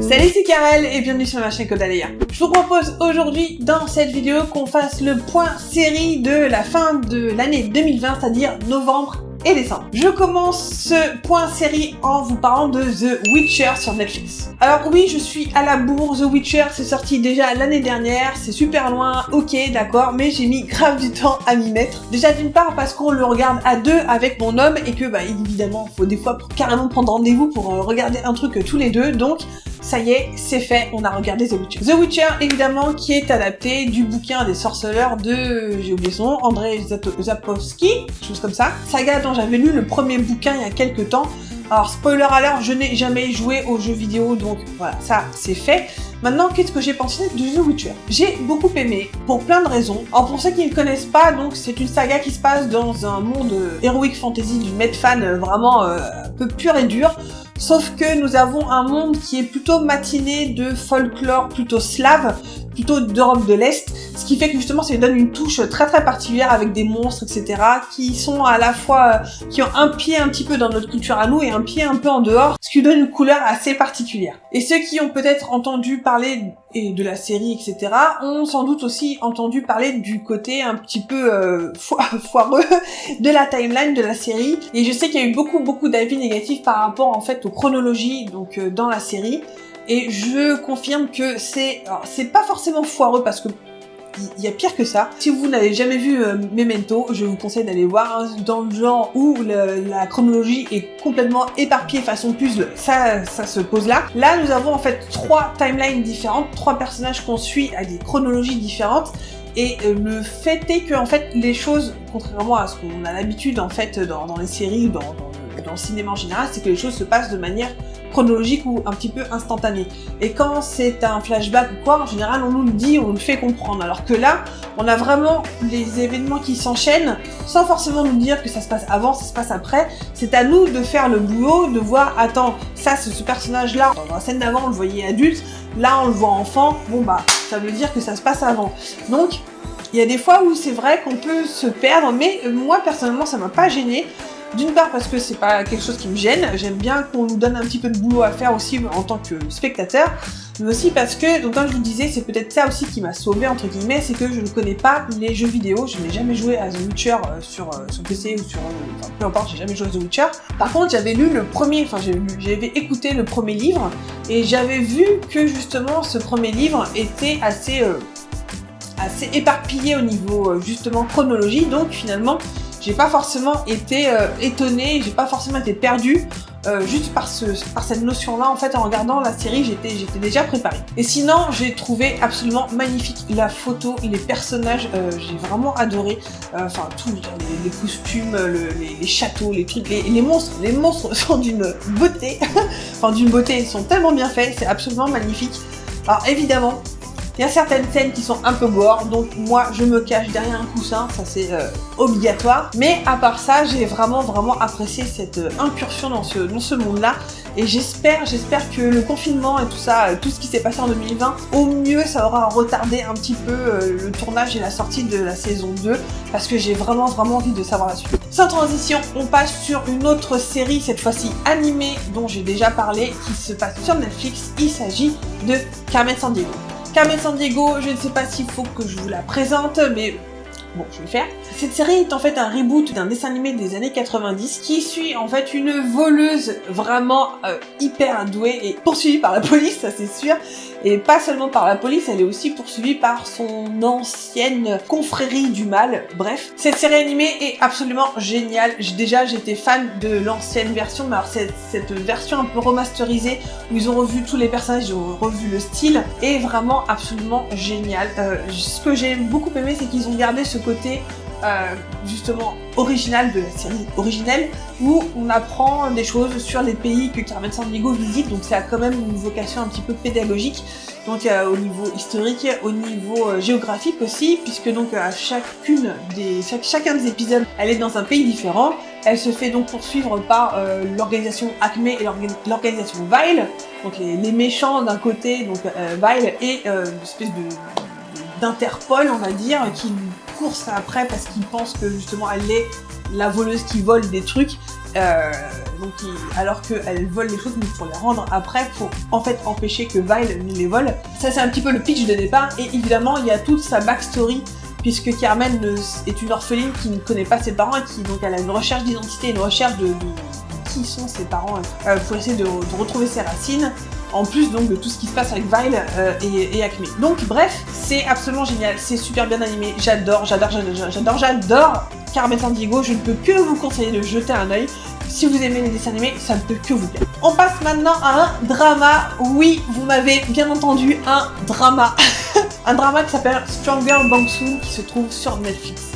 Salut, c'est Karel et bienvenue sur ma chaîne Kodaleya. Je vous propose aujourd'hui dans cette vidéo qu'on fasse le point série de la fin de l'année 2020, c'est-à-dire novembre et décembre. Je commence ce point série en vous parlant de The Witcher sur Netflix. Alors oui, je suis à la bourre, The Witcher c'est sorti déjà l'année dernière, c'est super loin, ok d'accord, mais j'ai mis grave du temps à m'y mettre. Déjà d'une part parce qu'on le regarde à deux avec mon homme et que évidemment faut des fois carrément prendre rendez-vous pour regarder un truc tous les deux, donc ça y est, c'est fait, on a regardé The Witcher. The Witcher, évidemment, qui est adapté du bouquin des sorceleurs de, j'ai oublié son nom, Andrzej Sapkowski, chose comme ça. Saga dont j'avais lu le premier bouquin il y a quelques temps. Alors, spoiler alert, je n'ai jamais joué aux jeux vidéo, donc voilà, ça, c'est fait. Maintenant, qu'est-ce que j'ai pensé de The Witcher? J'ai beaucoup aimé, pour plein de raisons. Alors, pour ceux qui ne connaissent pas, donc, c'est une saga qui se passe dans un monde heroic fantasy du Medfan, vraiment un peu pur et dur. Sauf que nous avons un monde qui est plutôt matiné de folklore, plutôt slave, plutôt d'Europe de l'Est, ce qui fait que justement ça lui donne une touche très très particulière avec des monstres, etc., qui sont à la fois, qui ont un pied un petit peu dans notre culture à nous et un pied un peu en dehors, ce qui lui donne une couleur assez particulière. Et ceux qui ont peut-être entendu parler de la série, etc., ont sans doute aussi entendu parler du côté un petit peu foireux de la timeline de la série. Et je sais qu'il y a eu beaucoup d'avis négatifs par rapport en fait aux chronologies donc dans la série. Et je confirme que c'est pas forcément foireux parce que il y a pire que ça. Si vous n'avez jamais vu Memento, je vous conseille d'aller voir dans le genre où la chronologie est complètement éparpillée façon puzzle. Ça se pose là. Là, nous avons en fait 3 timelines différentes, 3 personnages qu'on suit à des chronologies différentes. Et le fait est que en fait les choses, contrairement à ce qu'on a l'habitude en fait dans les séries, dans le cinéma en général, c'est que les choses se passent de manière chronologique ou un petit peu instantanée. Et quand c'est un flashback ou quoi, en général, on nous le dit, on nous le fait comprendre. Alors que là, on a vraiment les événements qui s'enchaînent, sans forcément nous dire que ça se passe avant, ça se passe après. C'est à nous de faire le boulot, de voir, attends, ça c'est ce personnage-là, dans la scène d'avant, on le voyait adulte, là on le voit enfant, bon ça veut dire que ça se passe avant. Donc, il y a des fois où c'est vrai qu'on peut se perdre, mais moi personnellement, ça m'a pas gêné. D'une part parce que c'est pas quelque chose qui me gêne, j'aime bien qu'on nous donne un petit peu de boulot à faire aussi en tant que spectateur, mais aussi parce que, donc comme je vous le disais, c'est peut-être ça aussi qui m'a sauvé entre guillemets, c'est que je ne connais pas les jeux vidéo, je n'ai jamais joué à The Witcher sur PC ou sur, peu importe, j'ai jamais joué à The Witcher. Par contre, j'avais lu le premier, j'avais écouté le premier livre, et j'avais vu que justement ce premier livre était assez éparpillé au niveau justement chronologie, donc finalement j'ai pas forcément été étonnée, j'ai pas forcément été perdue juste par cette notion-là. En fait, en regardant la série, j'étais déjà préparée. Et sinon, j'ai trouvé absolument magnifique la photo, les personnages, j'ai vraiment adoré. Tout, les costumes, les châteaux, les trucs, les monstres. Les monstres sont d'une beauté, d'une beauté, ils sont tellement bien faits, c'est absolument magnifique. Alors évidemment, il y a certaines scènes qui sont un peu gore, donc moi je me cache derrière un coussin, ça c'est obligatoire. Mais à part ça, j'ai vraiment apprécié cette incursion dans ce monde-là. Et j'espère que le confinement et tout ça, tout ce qui s'est passé en 2020, au mieux ça aura retardé un petit peu le tournage et la sortie de la saison 2, parce que j'ai vraiment envie de savoir la suite. Sans transition, on passe sur une autre série, cette fois-ci animée, dont j'ai déjà parlé, qui se passe sur Netflix. Il s'agit de Carmen Sandiego. Carmen Sandiego, je ne sais pas s'il faut que je vous la présente, mais bon, je vais le faire. Cette série est en fait un reboot d'un dessin animé des années 90 qui suit en fait une voleuse vraiment hyper douée et poursuivie par la police, ça c'est sûr. Et pas seulement par la police, elle est aussi poursuivie par son ancienne confrérie du mal. Bref, cette série animée est absolument géniale. J'étais fan de l'ancienne version, mais alors cette version un peu remasterisée où ils ont revu tous les personnages, ils ont revu le style, est vraiment absolument génial. Ce que j'ai beaucoup aimé, c'est qu'ils ont gardé ce côté justement original de la série originelle, où on apprend des choses sur les pays que Carmen Sandiego visite, donc ça a quand même une vocation un petit peu pédagogique, donc au niveau historique, au niveau géographique aussi, puisque donc à chacun des épisodes, elle est dans un pays différent. Elle se fait donc poursuivre par l'organisation Acme et l'organisation Vile, donc les méchants d'un côté, donc Vile, et une espèce d'Interpol, on va dire, qui course après parce qu'ils pensent que justement elle est la voleuse qui vole des trucs, alors qu'elle vole les choses mais pour les rendre après, pour en fait empêcher que Vile ne les vole. Ça c'est un petit peu le pitch de départ, et évidemment il y a toute sa backstory, puisque Carmen est une orpheline qui ne connaît pas ses parents et qui donc elle a une recherche d'identité, une recherche de qui sont ses parents pour essayer de retrouver ses racines, en plus donc de tout ce qui se passe avec Vile et Acme. Donc bref, c'est absolument génial, c'est super bien animé, j'adore Carmen Sandiego, je ne peux que vous conseiller de jeter un œil. Si vous aimez les dessins animés, ça ne peut que vous plaire. On passe maintenant à un drama. Oui, vous m'avez bien entendu, un drama. Un drama qui s'appelle Strong Girl Bong Soon, qui se trouve sur Netflix.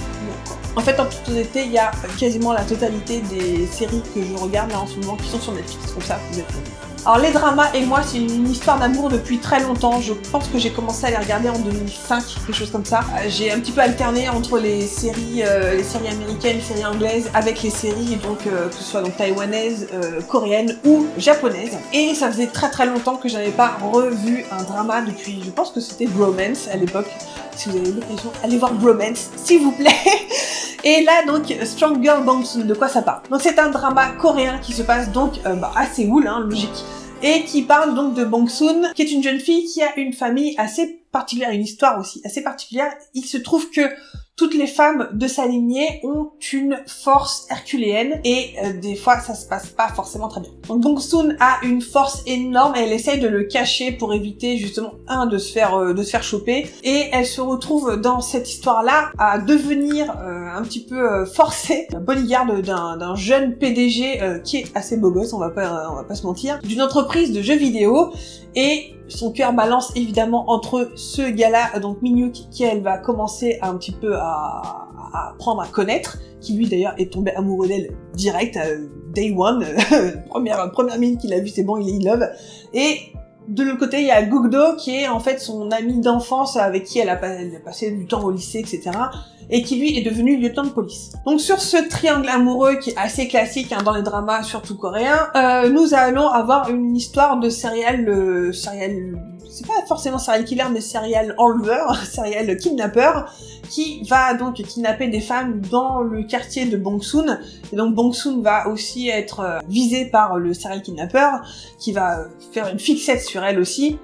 En fait, en toute honnêteté, il y a quasiment la totalité des séries que je regarde là en ce moment qui sont sur Netflix. Comme ça, vous êtes prévenus. Alors les dramas et moi, c'est une histoire d'amour depuis très longtemps. Je pense que j'ai commencé à les regarder en 2005, quelque chose comme ça. J'ai un petit peu alterné entre les séries américaines, les séries anglaises, avec les séries donc que ce soit donc taïwanaises, coréennes ou japonaises. Et ça faisait très longtemps que j'avais pas revu un drama depuis. Je pense que c'était Bromance à l'époque. Si vous avez l'occasion, allez voir Bromance, s'il vous plaît. Et là donc Strong Girl Bong Soon, de quoi ça parle? Donc c'est un drama coréen qui se passe donc à Séoul, logique, et qui parle donc de Bong Soon, qui est une jeune fille qui a une famille assez particulière, une histoire aussi assez particulière. Il se trouve que toutes les femmes de sa lignée ont une force herculéenne et des fois ça se passe pas forcément très bien. Donc Bong Soon a une force énorme et elle essaye de le cacher pour éviter justement de se faire choper, et elle se retrouve dans cette histoire-là à devenir un petit peu forcée, la bodyguard d'un jeune PDG qui est assez beau gosse, on va pas se mentir, d'une entreprise de jeux vidéo, et son cœur balance évidemment entre ce gars-là, donc Minhyuk, qui elle va commencer un petit peu à apprendre à connaître, qui lui d'ailleurs est tombé amoureux d'elle direct, day one, première minute qu'il a vu, c'est bon, il est in love. Et de l'autre côté, il y a Gugdo, qui est en fait son ami d'enfance avec qui elle a passé du temps au lycée, etc. Et qui lui est devenu lieutenant de police. Donc sur ce triangle amoureux qui est assez classique dans les dramas, surtout coréens, nous allons avoir une histoire de serial, c'est pas forcément serial killer, mais serial enleveur, serial kidnappeur, qui va donc kidnapper des femmes dans le quartier de Bong Soon. Et donc Bong Soon va aussi être visé par le serial kidnappeur, qui va faire une fixette sur elle aussi.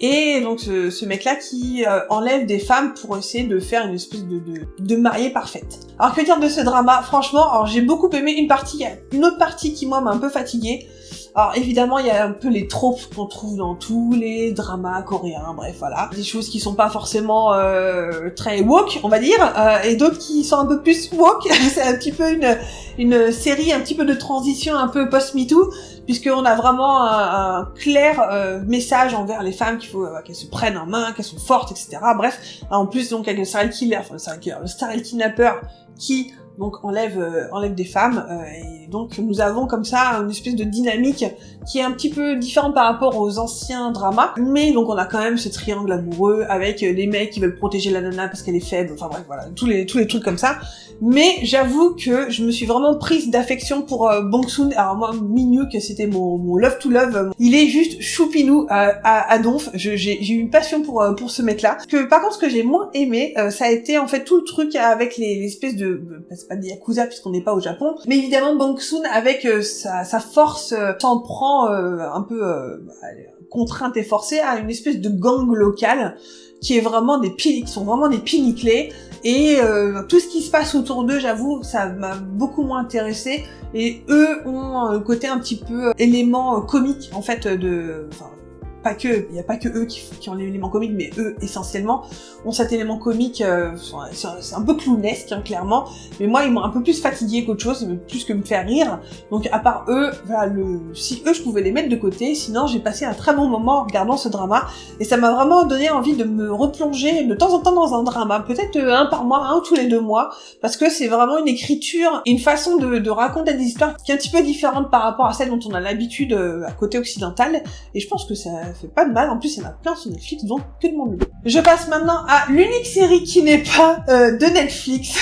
Et donc ce mec-là qui enlève des femmes pour essayer de faire une espèce de mariée parfaite. Alors que dire de ce drama? Franchement, alors j'ai beaucoup aimé une partie, il y a une autre partie qui moi m'a un peu fatiguée. Alors évidemment, il y a un peu les tropes qu'on trouve dans tous les dramas coréens, bref voilà. Des choses qui sont pas forcément très woke, on va dire, et d'autres qui sont un peu plus woke. C'est un petit peu une série un petit peu de transition, un peu post-MeToo, puisqu'on a vraiment un clair message envers les femmes qu'il faut qu'elles se prennent en main, qu'elles sont fortes, etc. Bref, en plus donc avec le serial killer, le serial kidnapper qui donc enlève des femmes, et donc nous avons comme ça une espèce de dynamique qui est un petit peu différente par rapport aux anciens dramas, mais donc on a quand même ce triangle amoureux avec les mecs qui veulent protéger la nana parce qu'elle est faible, enfin bref voilà, tous les trucs comme ça. Mais j'avoue que je me suis vraiment prise d'affection pour Bong Soon. Alors moi, Minhyuk, c'était mon love to love. Il est juste choupinou à donf. J'ai eu une passion pour ce mec-là. Par contre, ce que j'ai moins aimé, ça a été en fait tout le truc avec les espèces c'est pas des yakuza puisqu'on n'est pas au Japon, mais évidemment Bong Soon avec sa force s'en prend un peu contrainte et forcée à une espèce de gang local qui sont vraiment des pieds nickelés. Et tout ce qui se passe autour d'eux, j'avoue, ça m'a beaucoup moins intéressé. Et eux ont un côté un petit peu élément comique, en fait, pas que, il y a pas que eux qui ont l'élément comique, mais eux, essentiellement, ont cet élément comique, c'est un peu clownesque, clairement. Mais moi, ils m'ont un peu plus fatigué qu'autre chose, plus que me faire rire. Donc, à part eux, voilà, si eux, je pouvais les mettre de côté, sinon, j'ai passé un très bon moment en regardant ce drama. Et ça m'a vraiment donné envie de me replonger de temps en temps dans un drama. Peut-être un par mois, un ou tous les 2 mois. Parce que c'est vraiment une écriture, une façon de raconter des histoires qui est un petit peu différente par rapport à celle dont on a l'habitude à côté occidental. Et je pense que ça fait pas de mal, en plus il y en a plein sur Netflix, donc que demander. Je passe maintenant à l'unique série qui n'est pas de Netflix.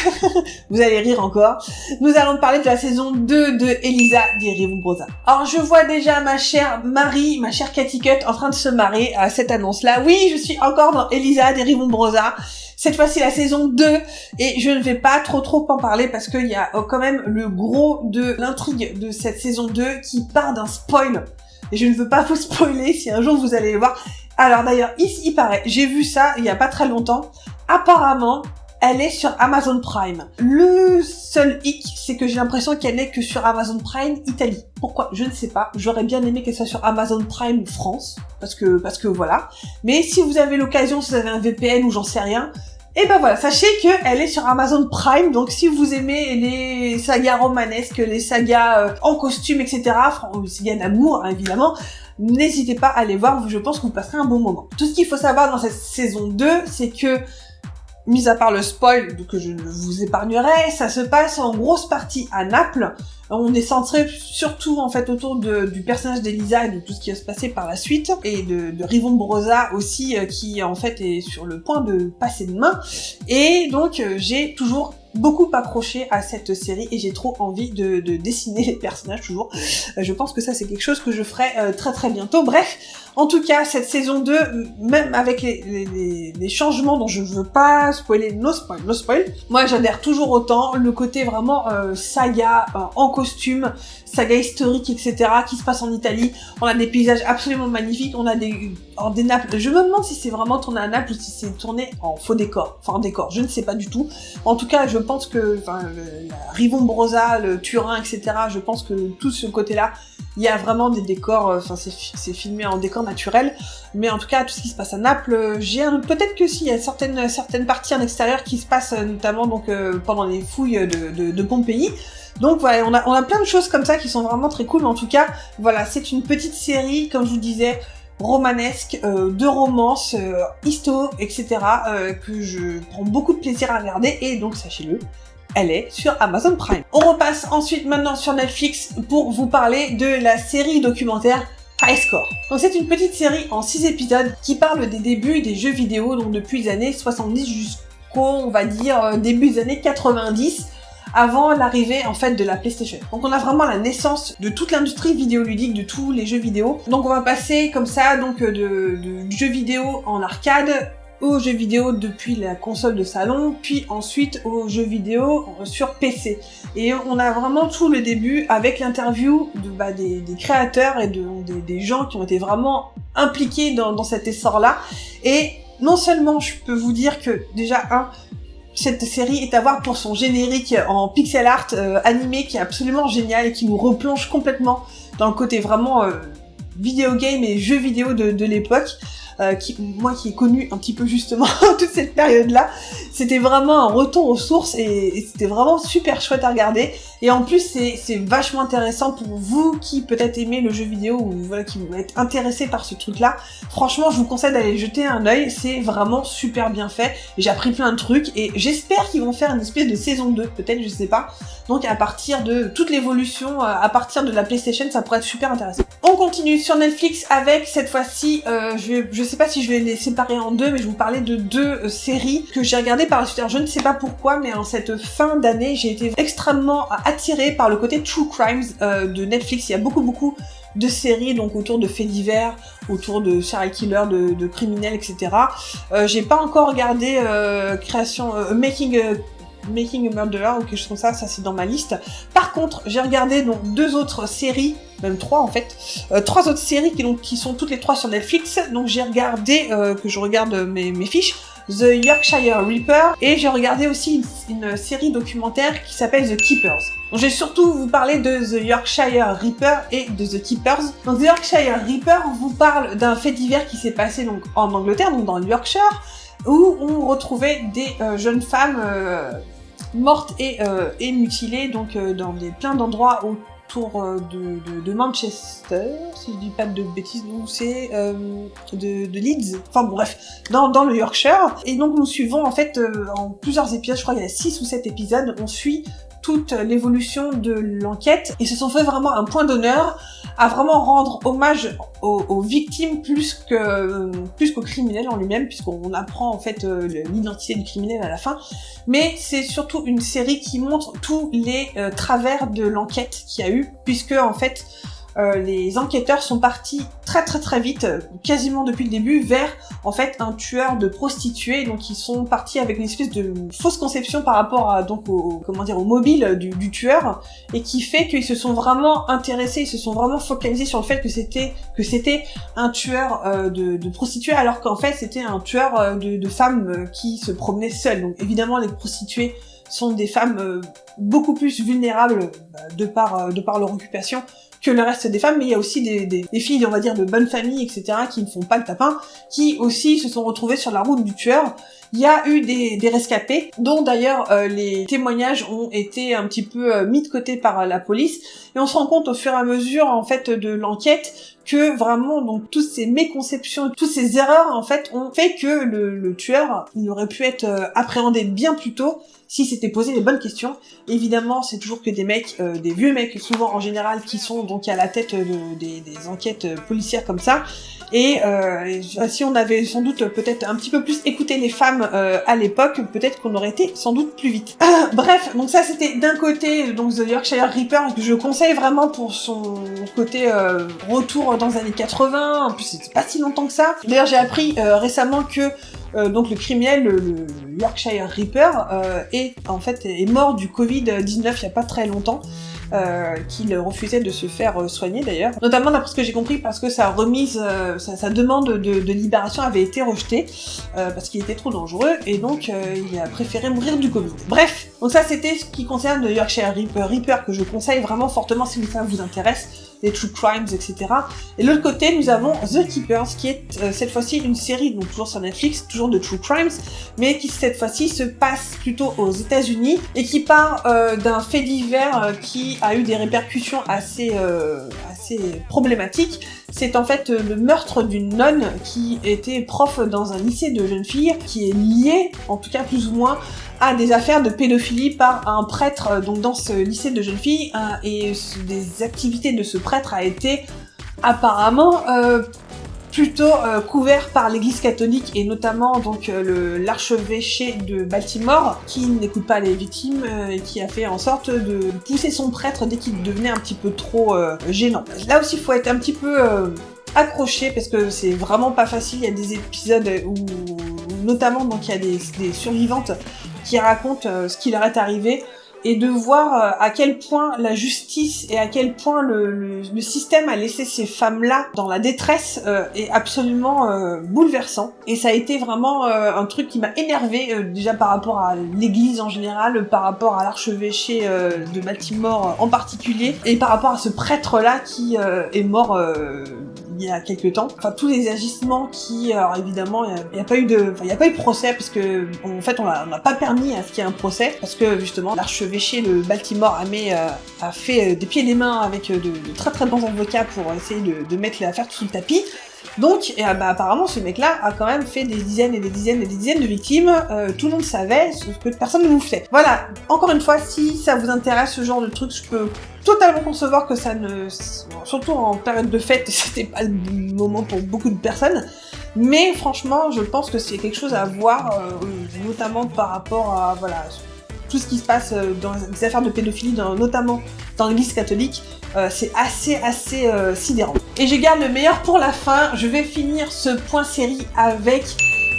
Vous allez rire encore. Nous allons parler de la saison 2 de Elisa des Rivumbrosas. Alors je vois déjà ma chère Marie, ma chère Cathy Cut en train de se marrer à cette annonce-là. Oui, je suis encore dans Elisa des Rivumbrosas. cette fois-ci la saison 2, et je ne vais pas trop en parler parce qu'il y a quand même le gros de l'intrigue de cette saison 2 qui part d'un spoil. Et je ne veux pas vous spoiler si un jour vous allez les voir. Alors d'ailleurs, il paraît, j'ai vu ça il y a pas très longtemps, apparemment, elle est sur Amazon Prime. Le seul hic, c'est que j'ai l'impression qu'elle n'est que sur Amazon Prime Italie. Pourquoi? Je ne sais pas. J'aurais bien aimé qu'elle soit sur Amazon Prime France, parce que voilà. Mais si vous avez l'occasion, si vous avez un VPN ou j'en sais rien, et ben voilà, sachez qu'elle est sur Amazon Prime, donc si vous aimez les sagas romanesques, les sagas en costume, etc., les sagas d'amour, hein, évidemment, n'hésitez pas à aller voir, je pense que vous passerez un bon moment. Tout ce qu'il faut savoir dans cette saison 2, c'est que, mis à part le spoil que je ne vous épargnerai, ça se passe en grosse partie à Naples. On est centré surtout en fait autour du personnage d'Elisa et de tout ce qui va se passer par la suite, et de Rivon Brosa aussi, qui en fait est sur le point de passer de main. Et donc j'ai toujours beaucoup accroché à cette série et j'ai trop envie de dessiner les personnages toujours. Je pense que ça c'est quelque chose que je ferai très bientôt. Bref, en tout cas cette saison 2, même avec les changements dont je veux pas spoiler, no spoil, moi j'adhère toujours autant. Le côté vraiment saga en costume, saga historique, etc., qui se passe en Italie. On a des paysages absolument magnifiques, on a des Naples. Je me demande si c'est vraiment tourné à Naples ou si c'est tourné en faux décor, enfin en décor, je ne sais pas du tout. En tout cas, je pense que la Rivon Brosa, le Turin, etc., je pense que tout ce côté-là, il y a vraiment des décors, c'est filmé en décor naturel, mais en tout cas, tout ce qui se passe à Naples, j'ai un doute. Peut-être que si, il y a certaines parties en extérieur qui se passent, notamment donc pendant les fouilles de Pompéi. Donc voilà, on a plein de choses comme ça qui sont vraiment très cool, mais en tout cas, voilà, c'est une petite série, comme je vous disais, romanesque, de romance, histo, etc., que je prends beaucoup de plaisir à regarder, et donc sachez-le, elle est sur Amazon Prime. On repasse ensuite maintenant sur Netflix pour vous parler de la série documentaire High Score. Donc c'est une petite série en 6 épisodes qui parle des débuts des jeux vidéo, donc depuis les années 70 jusqu'au, on va dire, début des années 90, avant l'arrivée en fait de la PlayStation. Donc on a vraiment la naissance de toute l'industrie vidéoludique, de tous les jeux vidéo. Donc on va passer comme ça donc de jeux vidéo en arcade aux jeux vidéo depuis la console de salon, puis ensuite aux jeux vidéo sur PC. Et on a vraiment tout le début avec l'interview des créateurs et des gens qui ont été vraiment impliqués dans cet essor-là. Et non seulement je peux vous dire que déjà cette série est à voir pour son générique en pixel art animé qui est absolument génial et qui nous replonge complètement dans le côté vraiment vidéo game et jeux vidéo de l'époque. Moi qui ai connu un petit peu justement toute cette période-là, c'était vraiment un retour aux sources et c'était vraiment super chouette à regarder. Et en plus, c'est vachement intéressant pour vous qui peut-être aimez le jeu vidéo ou voilà, qui vont être intéressés par ce truc-là. Franchement, je vous conseille d'aller jeter un œil, c'est vraiment super bien fait. J'ai appris plein de trucs et j'espère qu'ils vont faire une espèce de saison 2, peut-être, je sais pas. Donc à partir de toute l'évolution, à partir de la PlayStation, ça pourrait être super intéressant. On continue sur Netflix avec cette fois-ci, je sais pas si je vais les séparer en deux, mais je vais vous parler de 2 séries que j'ai regardées par la suite. Alors, je ne sais pas pourquoi, mais en cette fin d'année, j'ai été extrêmement attirée par le côté True Crimes de Netflix. Il y a beaucoup de séries donc autour de faits divers, autour de serial killers, de criminels, etc. J'ai pas encore regardé Making a Murderer ou quelque chose comme ça c'est dans ma liste. Par contre, j'ai regardé donc 2 autres séries, même 3 en fait, 3 autres séries qui sont toutes les 3 sur Netflix. Donc j'ai regardé, que je regarde mes fiches, The Yorkshire Reaper, et j'ai regardé aussi une série documentaire qui s'appelle The Keepers. Donc je vais surtout vous parler de The Yorkshire Reaper et de The Keepers. Donc The Yorkshire Reaper vous parle d'un fait divers qui s'est passé donc en Angleterre, donc dans le Yorkshire, où on retrouvait des jeunes femmes mortes et mutilées donc dans plein d'endroits autour de Manchester, si je dis pas de bêtises, ou c'est de Leeds, enfin bon, bref, dans le Yorkshire. Et donc nous suivons en fait en plusieurs épisodes, je crois qu'il y a 6 ou 7 épisodes, on suit toute l'évolution de l'enquête. Ils se sont fait vraiment un point d'honneur à vraiment rendre hommage aux victimes plus qu'au criminel en lui-même, puisqu'on apprend en fait l'identité du criminel à la fin. Mais c'est surtout une série qui montre tous les travers de l'enquête qu'il y a eu, puisque en fait les enquêteurs sont partis très vite, quasiment depuis le début, vers en fait un tueur de prostituées. Donc ils sont partis avec une espèce de fausse conception par rapport à donc au mobile du tueur, et qui fait qu'ils se sont vraiment intéressés, ils se sont vraiment focalisés sur le fait que c'était un tueur de prostituées, alors qu'en fait c'était un tueur de femmes qui se promenaient seules. Donc évidemment les prostituées sont des femmes beaucoup plus vulnérables de par leur occupation que le reste des femmes, mais il y a aussi des filles, on va dire, de bonne famille, etc., qui ne font pas le tapin, qui aussi se sont retrouvées sur la route du tueur. Il y a eu des rescapés, dont d'ailleurs les témoignages ont été un petit peu mis de côté par la police, et on se rend compte au fur et à mesure, en fait, de l'enquête, que vraiment, donc, toutes ces méconceptions, toutes ces erreurs, en fait, ont fait que le tueur, il aurait pu être appréhendé bien plus tôt, si s'était posé les bonnes questions. Évidemment, c'est toujours que des mecs, des vieux mecs, souvent en général, qui sont donc à la tête des enquêtes policières comme ça. Et si on avait sans doute peut-être un petit peu plus écouté les femmes à l'époque, peut-être qu'on aurait été sans doute plus vite. Bref, donc ça c'était d'un côté donc The Yorkshire Ripper, que je conseille vraiment pour son côté retour dans les années 80. En plus c'était pas si longtemps que ça. D'ailleurs j'ai appris récemment que donc le criminel, le Yorkshire Ripper, est mort du Covid-19 il y a pas très longtemps. Qu'il refusait de se faire soigner d'ailleurs. Notamment d'après ce que j'ai compris, parce que sa remise, sa demande de libération avait été rejetée, parce qu'il était trop dangereux, et donc il a préféré mourir du Covid. Bref, donc ça c'était ce qui concerne le Yorkshire Ripper, que je conseille vraiment fortement si ça vous intéresse, les true crimes, etc. Et de l'autre côté, nous avons The Keepers, qui est cette fois-ci une série, donc toujours sur Netflix, toujours de true crimes, mais qui cette fois-ci se passe plutôt aux États-Unis et qui part d'un fait divers qui a eu des répercussions assez problématiques. C'est en fait le meurtre d'une nonne qui était prof dans un lycée de jeunes filles, qui est lié, en tout cas plus ou moins, à des affaires de pédophilie par un prêtre donc dans ce lycée de jeunes filles, et des activités de ce prêtre a été apparemment plutôt couvert par l'église catholique, et notamment donc l'archevêché de Baltimore, qui n'écoute pas les victimes et qui a fait en sorte de pousser son prêtre dès qu'il devenait un petit peu trop gênant. Là aussi il faut être un petit peu accroché, parce que c'est vraiment pas facile. Il y a des épisodes où notamment donc il y a des survivantes qui racontent ce qui leur est arrivé, et de voir à quel point la justice et à quel point le système a laissé ces femmes-là dans la détresse est absolument bouleversant. Et ça a été vraiment un truc qui m'a énervée, déjà par rapport à l'église en général, par rapport à l'archevêché de Baltimore en particulier, et par rapport à ce prêtre-là qui est mort il y a quelques temps. Enfin, tous les agissements qui, alors évidemment, il n'y a pas eu de procès, parce que, en fait, on n'a pas permis à ce qu'il y ait un procès, parce que, justement, l'archevêché de Baltimore a fait des pieds et des mains avec de très très bons avocats pour essayer de mettre l'affaire sous le tapis. Donc, apparemment, ce mec-là a quand même fait des dizaines et des dizaines et des dizaines de victimes. Tout le monde savait, sauf que personne ne vous fait. Voilà. Encore une fois, si ça vous intéresse ce genre de truc, je peux totalement concevoir que ça ne... Surtout en période de fête, c'était pas le moment pour beaucoup de personnes. Mais franchement, je pense que c'est quelque chose à voir, notamment par rapport à, voilà, tout ce qui se passe dans les affaires de pédophilie, notamment dans l'église catholique. C'est assez sidérant. Et je garde le meilleur pour la fin. Je vais finir ce point série avec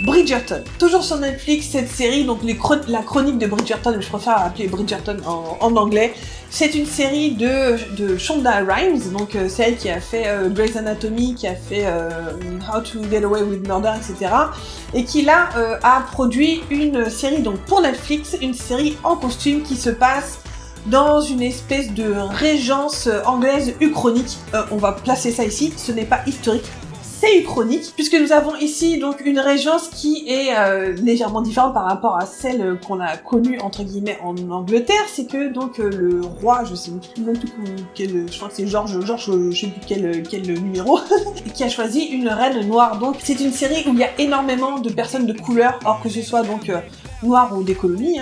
Bridgerton. Toujours sur Netflix, cette série, donc la chronique de Bridgerton, je préfère appeler Bridgerton en anglais. C'est une série de Shonda Rhimes, donc c'est elle qui a fait Grey's Anatomy, qui a fait How to Get Away with Murder, etc. Et qui là a produit une série donc pour Netflix, une série en costume qui se passe dans une espèce de régence anglaise uchronique. On va placer ça ici, ce n'est pas historique, c'est uchronique, puisque nous avons ici donc une régence qui est légèrement différente par rapport à celle qu'on a connue entre guillemets en Angleterre. C'est que donc le roi, je sais même plus quel, je crois que c'est George, je sais plus quel numéro, qui a choisi une reine noire. Donc c'est une série où il y a énormément de personnes de couleur, or que ce soit donc noires ou des colonies.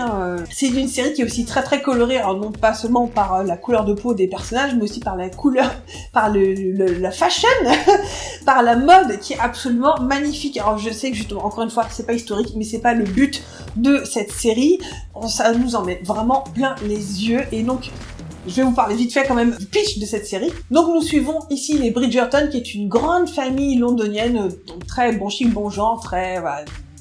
C'est une série qui est aussi très très colorée, alors non pas seulement par la couleur de peau des personnages, mais aussi par la couleur, par la fashion, par la mode qui est absolument magnifique. Alors je sais que justement, encore une fois, c'est pas historique, mais c'est pas le but de cette série. Ça nous en met vraiment plein les yeux, et donc Je vais vous parler vite fait quand même du pitch de cette série. Donc nous suivons ici les Bridgerton, qui est une grande famille londonienne, donc très bon chic, bon genre, très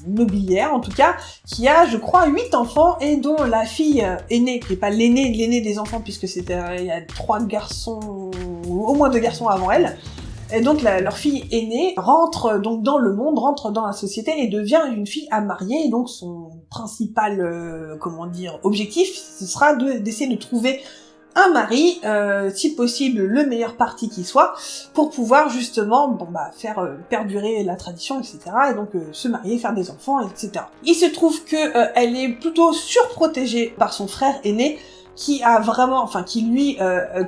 nobiliaire en tout cas, qui a, je crois, 8 enfants et dont la fille aînée, qui n'est pas l'aînée des enfants puisque c'était il y a 3 garçons, au moins 2 garçons avant elle. Et donc leur fille aînée rentre donc dans le monde, rentre dans la société et devient une fille à marier. Et donc son principal objectif, ce sera d'essayer de trouver un mari, si possible le meilleur parti qui soit, pour pouvoir justement faire perdurer la tradition, etc. Et donc se marier, faire des enfants, etc. Il se trouve que elle est plutôt surprotégée par son frère aîné, qui lui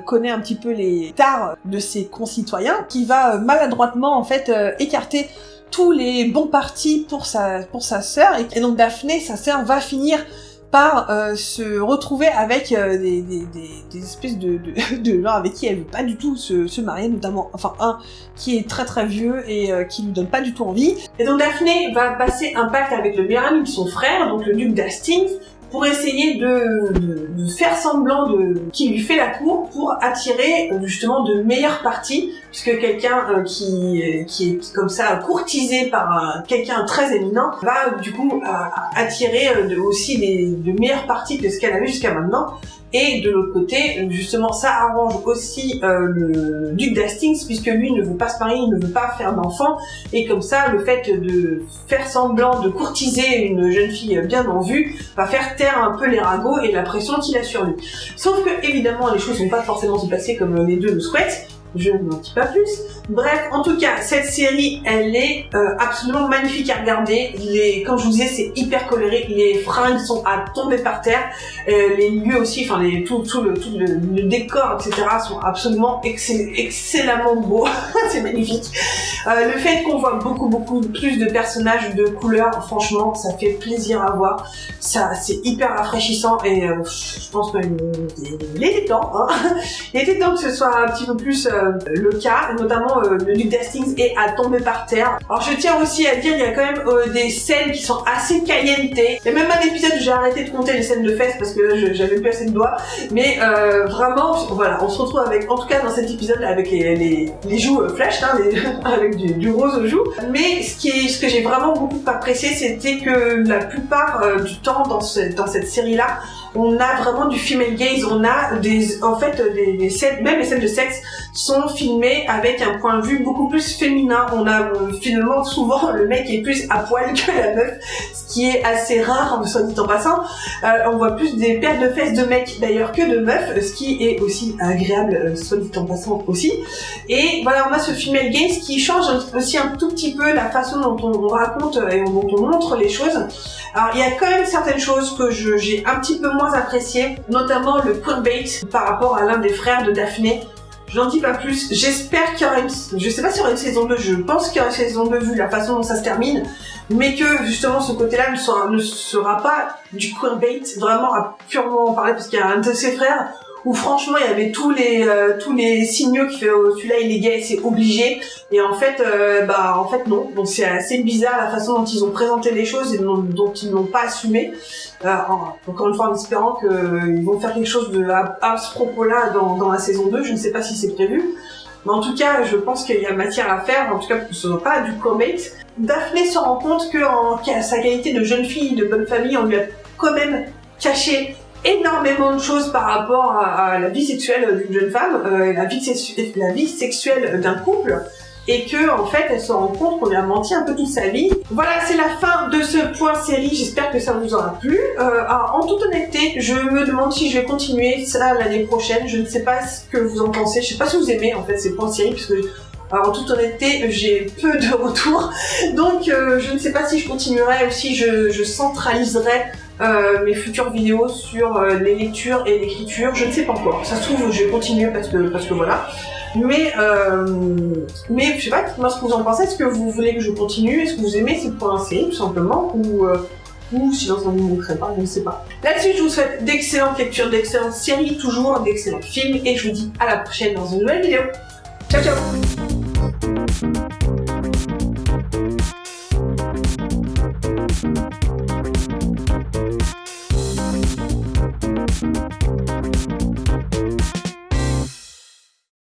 connaît un petit peu les tares de ses concitoyens, qui va maladroitement en fait écarter tous les bons partis pour sa sœur, et donc Daphné, sa sœur, va finir par se retrouver avec des espèces de gens avec qui elle veut pas du tout se marier, notamment un qui est très très vieux et qui lui donne pas du tout envie. Et donc Daphné va passer un pacte avec le meilleur ami de son frère, donc le duc d'Hastings, pour essayer de faire semblant qui lui fait la cour pour attirer justement de meilleurs partis, puisque quelqu'un qui est comme ça courtisé par quelqu'un très éminent va du coup attirer aussi de meilleurs partis que ce qu'elle avait jusqu'à maintenant. Et de l'autre côté, justement, ça arrange aussi le duc d'Hastings, puisque lui ne veut pas se marier, il ne veut pas faire d'enfant, et comme ça, le fait de faire semblant de courtiser une jeune fille bien en vue va faire taire un peu les ragots et la pression qu'il a sur lui. Sauf que, évidemment, les choses ne vont pas forcément se passer comme les deux le souhaitent. Je n'en dis pas plus. Bref, en tout cas, cette série, elle est absolument magnifique à regarder. Comme je vous disais, c'est hyper coloré. Les fringues sont à tomber par terre. Les lieux aussi, tout le décor, etc. sont absolument excellemment beaux. C'est magnifique. Le fait qu'on voit beaucoup plus de personnages de couleurs, franchement, ça fait plaisir à voir. Ça, c'est hyper rafraîchissant et je pense qu'il était temps. Il était temps que ce soit un petit peu plus le cas, notamment le duc d'Hastings est à tomber par terre. Alors je tiens aussi à dire, il y a quand même des scènes qui sont assez caliente. Il y a même un épisode où j'ai arrêté de compter les scènes de fesses parce que j'avais plus assez de doigts, mais vraiment, voilà, on se retrouve avec, en tout cas dans cet épisode, avec les joues flash, avec du rose aux joues. Mais ce que j'ai vraiment beaucoup apprécié, c'était que la plupart du temps dans cette série-là, on a vraiment du female gaze, on a des scènes, même les scènes de sexe sont filmées avec un point de vue beaucoup plus féminin. On a finalement souvent le mec est plus à poil que la meuf, ce qui est assez rare, soit dit en passant. On voit plus des paires de fesses de mecs d'ailleurs que de meufs, ce qui est aussi agréable, soit dit en passant aussi. Et voilà, on a ce female gaze qui change aussi un tout petit peu la façon dont on raconte et dont on montre les choses. Alors il y a quand même certaines choses que j'ai un petit peu moins appréciées, notamment le queerbait par rapport à l'un des frères de Daphné. Je n'en dis pas plus. J'espère qu'il y aura je sais pas s'il y aura une saison 2, je pense qu'il y aura une saison 2 vu la façon dont ça se termine, mais que justement ce côté-là ne sera pas du queerbait vraiment à purement en parler, parce qu'il y a un de ses frères où franchement il y avait tous les signaux qui fait celui-là il est gay, c'est obligé, et en fait non. Donc c'est assez bizarre la façon dont ils ont présenté les choses et dont ils n'ont pas assumé. Encore une fois en espérant qu'ils vont faire quelque chose à ce propos-là dans la saison 2, je ne sais pas si c'est prévu. Mais en tout cas, je pense qu'il y a matière à faire, en tout cas pour que ce soit pas du queerbait. Daphné se rend compte que sa qualité de jeune fille, de bonne famille, on lui a quand même caché énormément de choses par rapport à la vie sexuelle d'une jeune femme, la vie sexuelle d'un couple, et que en fait elle se rend compte qu'on lui a menti un peu toute sa vie. Voilà, c'est la fin de ce point série, j'espère que ça vous aura plu. Alors, en toute honnêteté, je me demande si je vais continuer ça l'année prochaine, je ne sais pas ce que vous en pensez, je sais pas si vous aimez en fait ces points série, puisque alors en toute honnêteté, j'ai peu de retours, donc je ne sais pas si je continuerai ou si je centraliserai mes futures vidéos sur les lectures et l'écriture, je ne sais pas encore. Ça se trouve, je vais continuer parce que voilà. Mais je sais pas, dites-moi ce que vous en pensez. Est-ce que vous voulez que je continue? Est-ce que vous aimez ces points série tout simplement, ou sinon ça ne vous montrerait pas, je ne sais pas. Là-dessus, je vous souhaite d'excellentes lectures, d'excellentes séries, toujours d'excellents films, et je vous dis à la prochaine dans une nouvelle vidéo. Ciao ciao.